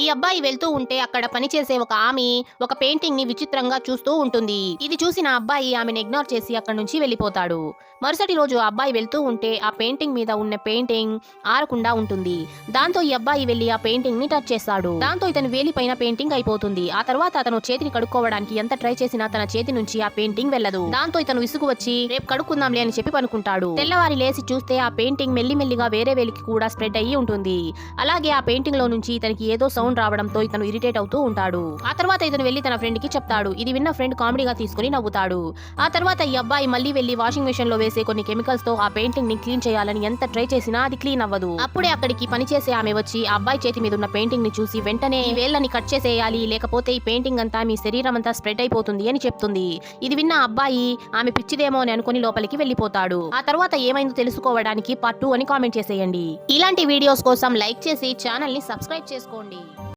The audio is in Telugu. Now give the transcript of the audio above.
ఈ అబ్బాయి వెళ్తూ ఉంటే అక్కడ పనిచేసే ఒక ఆమె ఒక పెయింటింగ్ ని విచిత్రంగా చూస్తూ ఉంటుంది. ఇది చూసిన అబ్బాయి ఆమెను ఇగ్నోర్ చేసి అక్కడి నుంచి వెళ్ళిపోతాడు. మరుసటి రోజు ఆ అబ్బాయి వెళ్తూ ఉంటే ఆ పెయింటింగ్ మీద ఉన్న పెయింటింగ్ ఆరకుండా ఉంటుంది. దాంతో ఈ అబ్బాయి వెళ్లి ఆ పెయింటింగ్ ని టచ్ చేస్తాడు. దాంతో ఇతని వేలిపైన పెయింటింగ్ అయిపోతుంది. ఆ తర్వాత అతను చేతిని కడుక్కోవడానికి ఎంత ట్రై చేసినా తన చేతి నుంచి ఆ పెయింటింగ్ వెళ్ళదు. దాంతో ఇతను విసుగు వచ్చి రేపు కడుక్కుందాంలే అని చెప్పి పనుకుంటాడు. తెల్లవారి లేసి చూస్తే ఆ పెయింటింగ్ మెల్లిమెల్లిగా వేరే వేలికి కూడా స్ప్రెడ్ అయ్యి ఉంటుంది. అలాగే ఆ పెయింటింగ్ లో నుంచి ఇతనికి ఏదో సౌండ్ రావడంతో ఇతను ఇరిటేట్ అవుతూ ఉంటాడు. ఆ తర్వాత ఇతను వెళ్లి తన ఫ్రెండ్ కి చెప్తాడు. ఇది విన్న ఫ్రెండ్ కామెడీగా తీసుకుని నవ్వుతాడు. ఆ తర్వాత ఈ అబ్బాయి మళ్ళీ వెళ్లి వాషింగ్ మెషిన్ లో వేసే కొన్ని కెమికల్స్ తో ఆ పెయింటింగ్ ని క్లీన్ చేయాలని ఎంత ట్రై చేసినా అది క్లీన్ అవ్వదు. అప్పుడే అక్కడికి పనిచేసే ఆమె వచ్చి ఆ అబ్బాయి చేతి మీద ఉన్న పెయింటింగ్ ని చూసి వెంటనే ఈ వేళ్ళని కట్ చేసేయాలి, లేకపోతే ఈ పెయింటింగ్ అంతా మీ శరీరం అంతా స్ప్రెడ్ అయిపోతుంది అని చెప్తుంది. ఇది విన్న అబ్బాయి ఆమె పిచ్చిదేమో అని అనుకుని లోపలికి వెళ్లిపోతాడు. ఆ తర్వాత ఏమైందో తెలుసుకోవడానికి పార్ట్ 2 అని కామెంట్ చేసేయండి. ఇలాంటి వీడియోస్ కోసం లైక్ చేసి ఛానల్ ని సబ్స్క్రైబ్ చేసుకోండి.